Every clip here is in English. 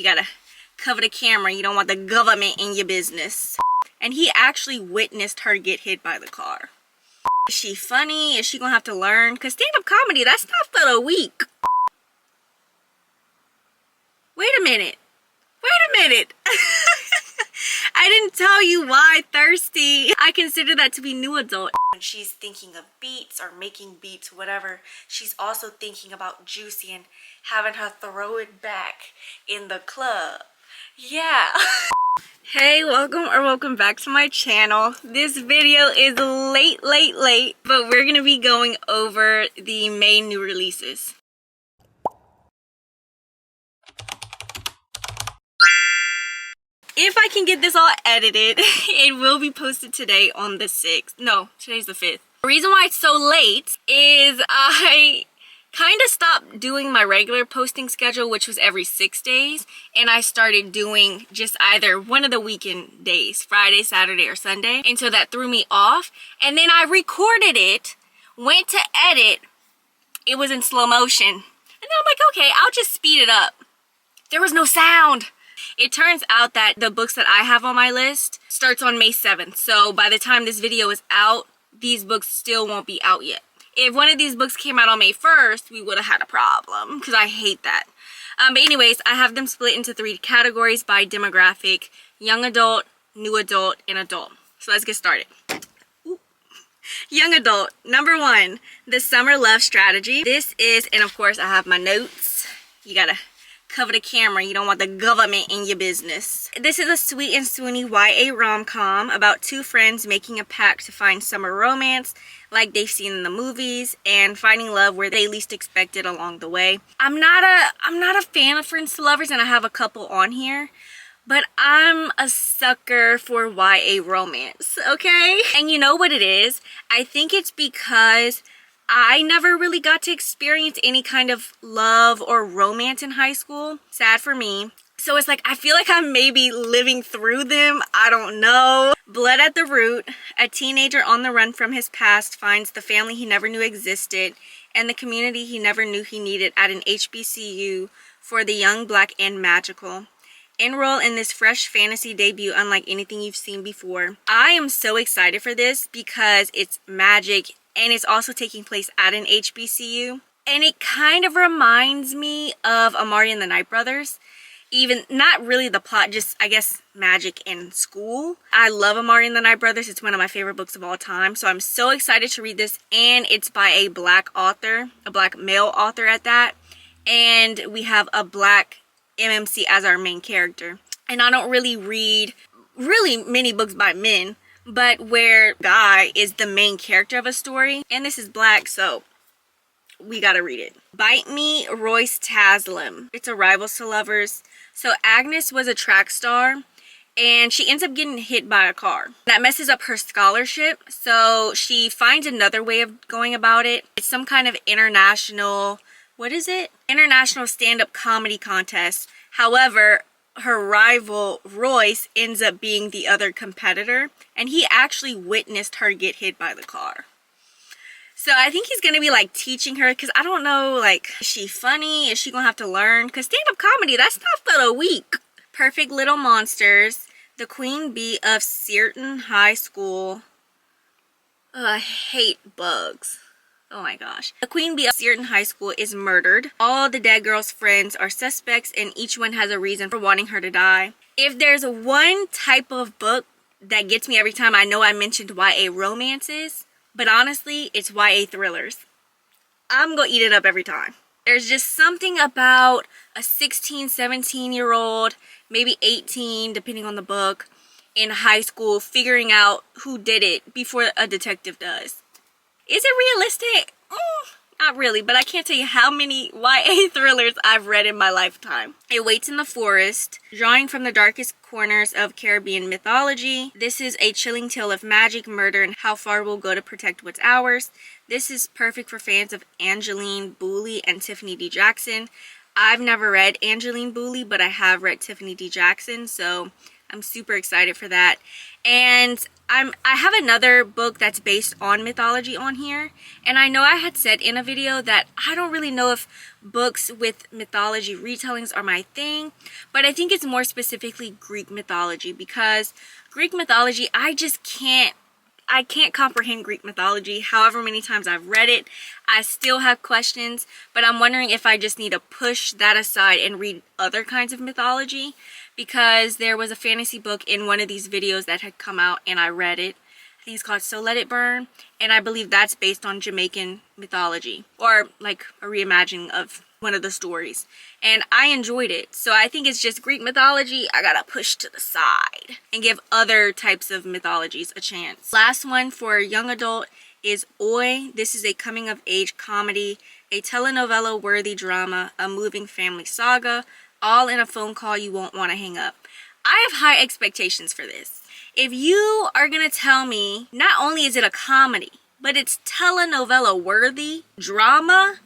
You gotta cover the camera. You don't want the government in your business. And he actually witnessed her get hit by the car. Is she funny? Is she gonna have to learn? Because stand-up comedy, that's not for the weak. Wait a minute. I didn't tell you why thirsty. I consider that to be new adult. When she's thinking of beats or making beats, whatever, she's also thinking about Juicy and having her throw it back in the club. Yeah. Hey, welcome back to my channel. This video is late, but we're gonna be going over the May new releases. If I can get this all edited, it will be posted today on the 6th. No, today's the 5th. The reason why it's so late is I kind of stopped doing my regular posting schedule, which was every 6 days, and I started doing just either one of the weekend days, Friday, Saturday, or Sunday, and so that threw me off. And then I recorded it, went to edit, it was in slow motion, and then I'm like, okay, I'll just speed it up. There was no sound. It turns out that the books that I have on my list starts on May 7th, so by the time this video is out, these books still won't be out yet. If one of these books came out on May 1st, we would have had a problem, because I hate that. But anyways, I have them split into 3 categories by demographic: young adult, new adult, and adult. So let's get started. Ooh. Young adult, number 1, The Summer Love Strategy. This is, and of course I have my notes. You gotta cover the camera. You don't want the government in your business. This is a sweet and swoony YA rom-com about 2 friends making a pact to find summer romance like they've seen in the movies and finding love where they least expect it along the way. I'm not a fan of friends to lovers, and I have a couple on here, but I'm a sucker for YA romance, okay? And you know what it is? I think it's because I never really got to experience any kind of love or romance in high school. Sad for me. So it's like, I feel like I'm maybe living through them. I don't know. Blood at the Root. A teenager on the run from his past finds the family he never knew existed and the community he never knew he needed at an HBCU for the young, black, and magical. Enroll in this fresh fantasy debut unlike anything you've seen before. I am so excited for this because it's magic, and it's also taking place at an HBCU. And it kind of reminds me of Amari and the Night Brothers. Even, not really the plot, just, I guess, magic in school. I love Amari and the Night Brothers. It's one of my favorite books of all time. So I'm so excited to read this. And it's by a black author, a black male author at that. And we have a black MMC as our main character. And I don't really read many books by men, but where guy is the main character of a story, and this is black, so we gotta read it. Bite Me, Royce Taslim. It's a Rivals to Lovers. So Agnes was a track star, and she ends up getting hit by a car. That messes up her scholarship, so she finds another way of going about it. It's some kind of international, what is it? International stand-up comedy contest. However, her rival Royce ends up being the other competitor, and he actually witnessed her get hit by the car. So I think he's gonna be like teaching her, because I don't know, like, is she funny? Is she gonna have to learn? Because stand-up comedy, that's not for the weak. Perfect Little Monsters. The Queen Bee of Searton High School. I hate bugs. Oh my gosh. The Queen Bee of Searton High School is murdered. All the dead girl's friends are suspects, and each one has a reason for wanting her to die. If there's one type of book that gets me every time, I know I mentioned YA romances, but honestly, it's YA thrillers. I'm gonna eat it up every time. There's just something about a 16, 17-year-old, maybe 18, depending on the book, in high school figuring out who did it before a detective does. Is it realistic? Not really, but I can't tell you how many YA thrillers I've read in my lifetime. It Waits in the Forest. Drawing from the darkest corners of Caribbean mythology. This is a chilling tale of magic, murder, and how far we'll go to protect what's ours. This is perfect for fans of Angeline Boulley and Tiffany D. Jackson. I've never read Angeline Boulley, but I have read Tiffany D. Jackson, so I'm super excited for that. And I have another book that's based on mythology on here, and I know I had said in a video that I don't really know if books with mythology retellings are my thing, but I think it's more specifically Greek mythology, because Greek mythology, I can't comprehend Greek mythology. However many times I've read it, I still have questions, but I'm wondering if I just need to push that aside and read other kinds of mythology, because there was a fantasy book in one of these videos that had come out and I read it. I think it's called So Let It Burn, and I believe that's based on Jamaican mythology, or like a reimagining of one of the stories, and I enjoyed it. So I think it's just Greek mythology I gotta push to the side and give other types of mythologies a chance. Last one for young adult is Oi. This is a coming of age comedy, a telenovela worthy drama, a moving family saga, all in a phone call you won't want to hang up. I have high expectations for this. If you are gonna tell me not only is it a comedy, but it's telenovela worthy drama,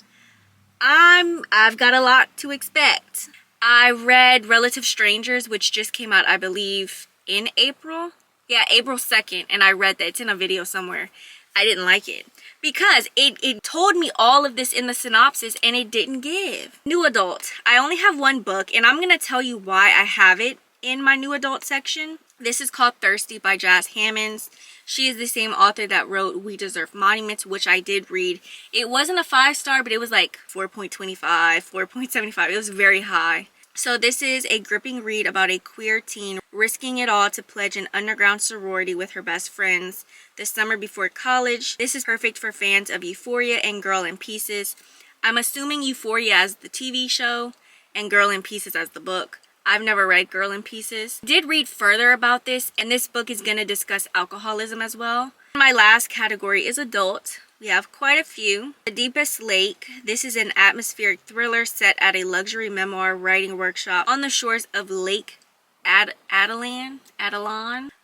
I've got a lot to expect. I read Relative Strangers, which just came out, I believe, in April. Yeah, April 2nd, and I read that. It's in a video somewhere. I didn't like it because it told me all of this in the synopsis and it didn't give. New adult. I only have one book, and I'm going to tell you why I have it in my new adult section. This is called Thirsty by Jazz Hammonds. She is the same author that wrote We Deserve Monuments, which I did read. It wasn't a 5-star, but it was like 4.25, 4.75. It was very high. So this is a gripping read about a queer teen risking it all to pledge an underground sorority with her best friends the summer before college. This is perfect for fans of Euphoria and Girl in Pieces. I'm assuming Euphoria as the TV show and Girl in Pieces as the book. I've never read Girl in Pieces. Did read further about this, and this book is going to discuss alcoholism as well. My last category is adult. We have quite a few. The Deepest Lake. This is an atmospheric thriller set at a luxury memoir writing workshop on the shores of Lake Adelan,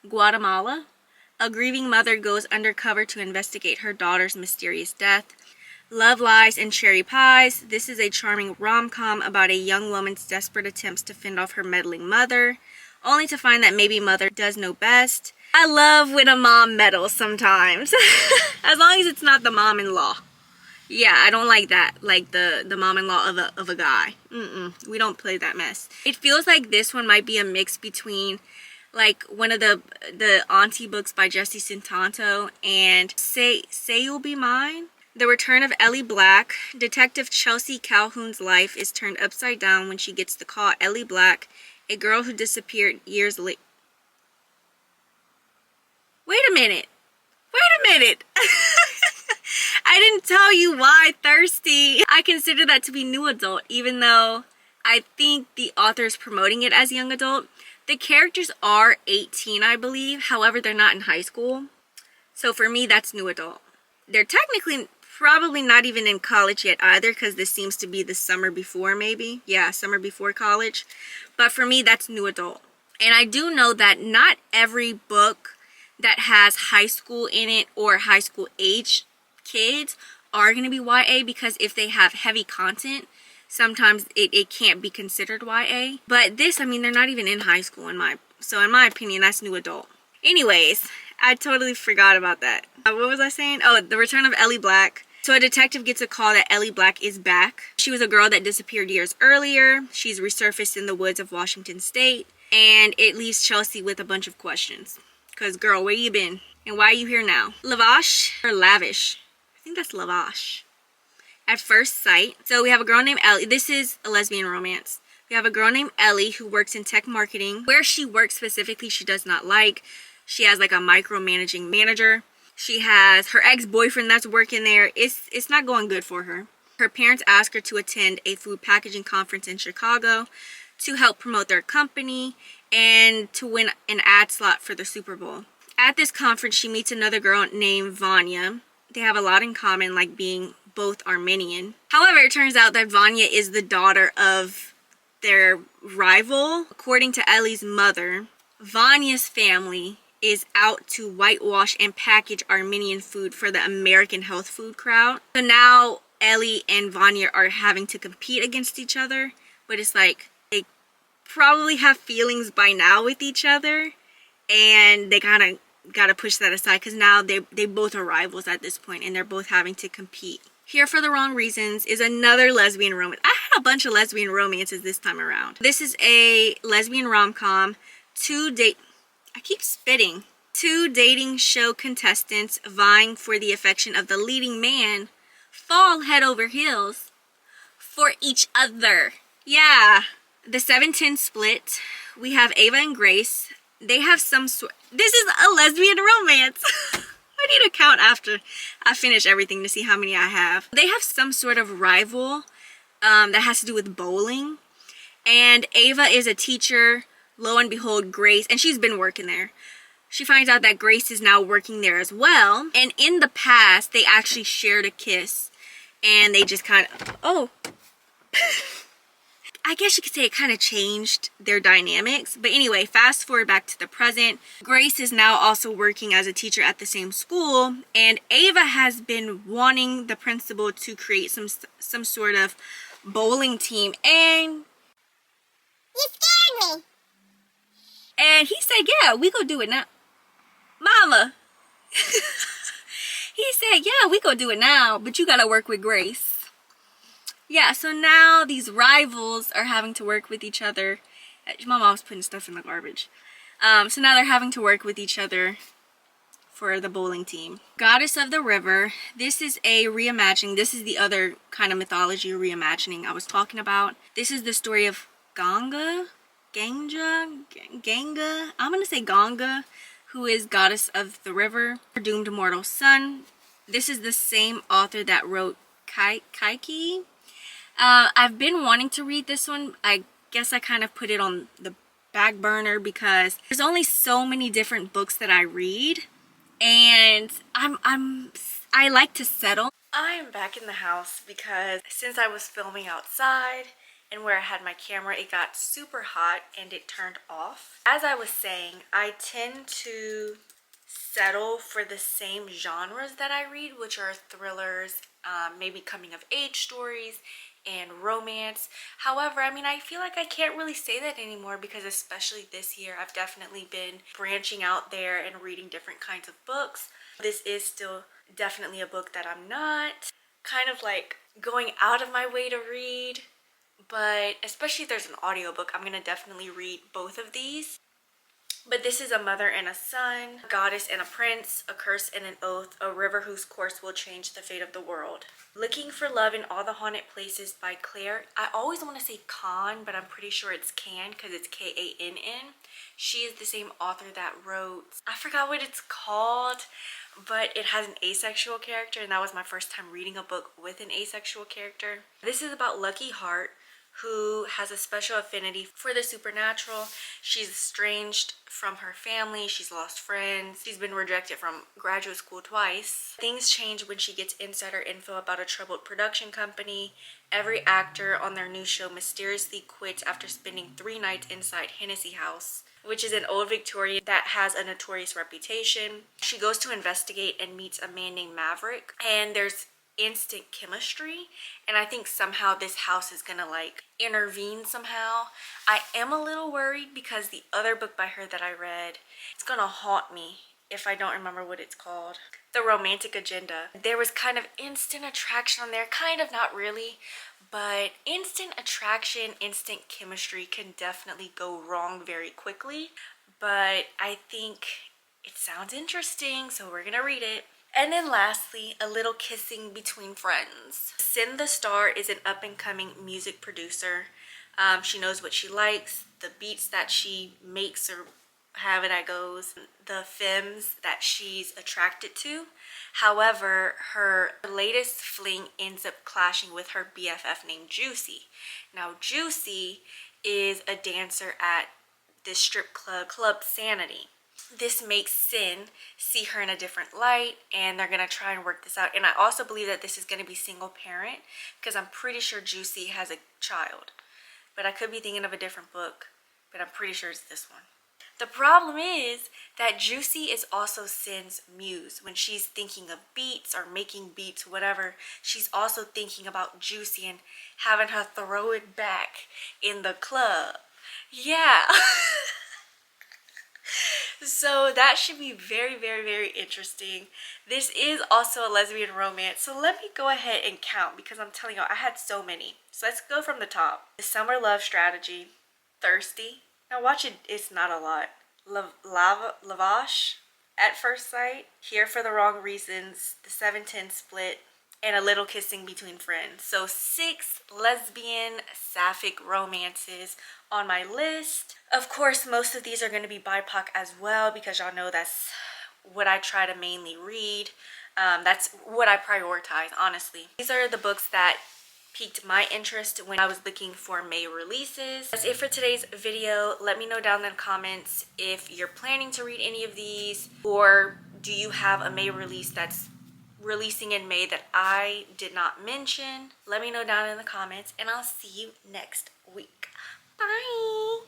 Guatemala. A grieving mother goes undercover to investigate her daughter's mysterious death. Love, Lies, and Cherry Pies. This is a charming rom-com about a young woman's desperate attempts to fend off her meddling mother, only to find that maybe mother does know best. I love when a mom meddles sometimes, as long as it's not the mom-in-law. Yeah, I don't like that, like the mom-in-law of a guy. We don't play that mess. It feels like this one might be a mix between like one of the auntie books by Jessie Sintanto and Say You'll Be Mine. The return of Ellie Black. Detective Chelsea Calhoun's life is turned upside down when she gets the call Ellie Black, a girl who disappeared years later. Wait a minute. I didn't tell you why Thirsty. I consider that to be new adult, even though I think the author is promoting it as young adult. The characters are 18, I believe. However, they're not in high school. So for me, that's new adult. They're technically probably not even in college yet either, because this seems to be the summer before, maybe. Yeah, summer before college. But for me, that's new adult. And I do know that not every book that has high school in it or high school age kids are going to be YA, because if they have heavy content, sometimes it can't be considered YA. But this, I mean, they're not even in high school in my opinion, that's new adult. Anyways, I totally forgot about that. What was I saying? Oh, the return of Ellie Black. So a detective gets a call that Ellie Black is back. She was a girl that disappeared years earlier. She's resurfaced in the woods of Washington State, and it leaves Chelsea with a bunch of questions. Because, girl, where you been? And why are you here now? Lavish or Lavish? I think that's Lavish. At First Sight. So we have a girl named Ellie. This is a lesbian romance. We have a girl named Ellie who works in tech marketing. Where she works specifically, she does not like. She has like a micromanaging manager. She has her ex-boyfriend that's working there. It's not going good for her. Her parents ask her to attend a food packaging conference in Chicago to help promote their company and to win an ad slot for the Super Bowl. At this conference, she meets another girl named Vanya. They have a lot in common, like being both Armenian. However, it turns out that Vanya is the daughter of their rival. According to Ellie's mother, Vanya's family is out to whitewash and package Armenian food for the American health food crowd. So now Ellie and Vanya are having to compete against each other, but it's like they probably have feelings by now with each other, and they kind of gotta push that aside because now they both are rivals at this point and they're both having to compete. Here for the Wrong Reasons is another lesbian romance. I had a bunch of lesbian romances this time around. This is a lesbian rom-com. I keep spitting. Two dating show contestants vying for the affection of the leading man fall head over heels for each other. Yeah. The 7-10 split. We have Ava and Grace. They have some sort... This is a lesbian romance. I need to count after I finish everything to see how many I have. They have some sort of rival that has to do with bowling. And Ava is a teacher. Lo and behold, Grace... And she's been working there. She finds out that Grace is now working there as well. And in the past, they actually shared a kiss. And they just kind of... Oh. I guess you could say it kind of changed their dynamics. But anyway, fast forward back to the present. Grace is now also working as a teacher at the same school. And Ava has been wanting the principal to create some sort of bowling team. And... You scared me. And he said, yeah, we go do it now. Mama. He said, yeah, we go do it now, but you gotta work with Grace. Yeah, so now these rivals are having to work with each other. My mom's putting stuff in the garbage. So now they're having to work with each other for the bowling team. Goddess of the River. This is a reimagining. This is the other kind of mythology reimagining I was talking about. This is the story of Ganga. I'm gonna say Ganga, who is goddess of the river, her doomed mortal son. This is the same author that wrote Kaiki. I've been wanting to read this one. I guess I kind of put it on the back burner because there's only so many different books that I read, and I like to settle. I am back in the house because since I was filming outside and where I had my camera, it got super hot and it turned off. As I was saying, I tend to settle for the same genres that I read, which are thrillers, maybe coming of age stories, and romance. However, I mean, I feel like I can't really say that anymore because especially this year, I've definitely been branching out there and reading different kinds of books. This is still definitely a book that I'm not kind of like going out of my way to read. But especially if there's an audiobook, I'm gonna definitely read both of these. But this is A Mother and a Son, A Goddess and a Prince, A Curse and an Oath, A River Whose Course Will Change the Fate of the World. Looking for Love in All the Haunted Places by Claire. I always want to say Kahn, but I'm pretty sure it's Can because it's K-A-N-N. She is the same author that wrote, I forgot what it's called, but it has an asexual character, and that was my first time reading a book with an asexual character. This is about Lucky Heart, who has a special affinity for the supernatural. She's estranged from her family, she's lost friends, she's been rejected from graduate school twice. Things change when she gets insider info about a troubled production company. Every actor on their new show mysteriously quits after spending 3 nights inside Hennessy House, which is an old Victorian that has a notorious reputation. She goes to investigate and meets a man named Maverick, and there's instant chemistry, and I think somehow this house is gonna like intervene somehow. I am a little worried because the other book by her that I read, it's gonna haunt me if I don't remember what it's called. The Romantic Agenda. There was kind of instant attraction on there, kind of, not really, but instant attraction, instant chemistry can definitely go wrong very quickly. But I think it sounds interesting, so we're gonna read it. And then lastly, A Little Kissing Between Friends. Sin the Star is an up-and-coming music producer. She knows what she likes, the beats that she makes, or however that goes, the femmes that she's attracted to. However, her latest fling ends up clashing with her BFF named Juicy. Now, Juicy is a dancer at this strip club, Club Sanity. This makes Sin see her in a different light, and they're going to try and work this out. And I also believe that this is going to be single parent because I'm pretty sure Juicy has a child. But I could be thinking of a different book, but I'm pretty sure it's this one. The problem is that Juicy is also Sin's muse. When she's thinking of beats or making beats, whatever, she's also thinking about Juicy and having her throw it back in the club. Yeah. So that should be very, very, very interesting. This is also a lesbian romance, so let me go ahead and count because I'm telling y'all I had so many. So let's go from the top. The Summer Love Strategy, Thirsty. Now watch it, it's not a lot. Lavash, At First Sight, Here for the Wrong Reasons, The 710 Split, and A Little Kissing Between Friends. So 6 lesbian sapphic romances on my list. Of course, most of these are going to be BIPOC as well because y'all know that's what I try to mainly read. That's what I prioritize, honestly. These are the books that piqued my interest when I was looking for May releases. That's it for today's video. Let me know down in the comments if you're planning to read any of these, or do you have a May release that's releasing in May that I did not mention. Let me know down in the comments, and I'll see you next week. Bye.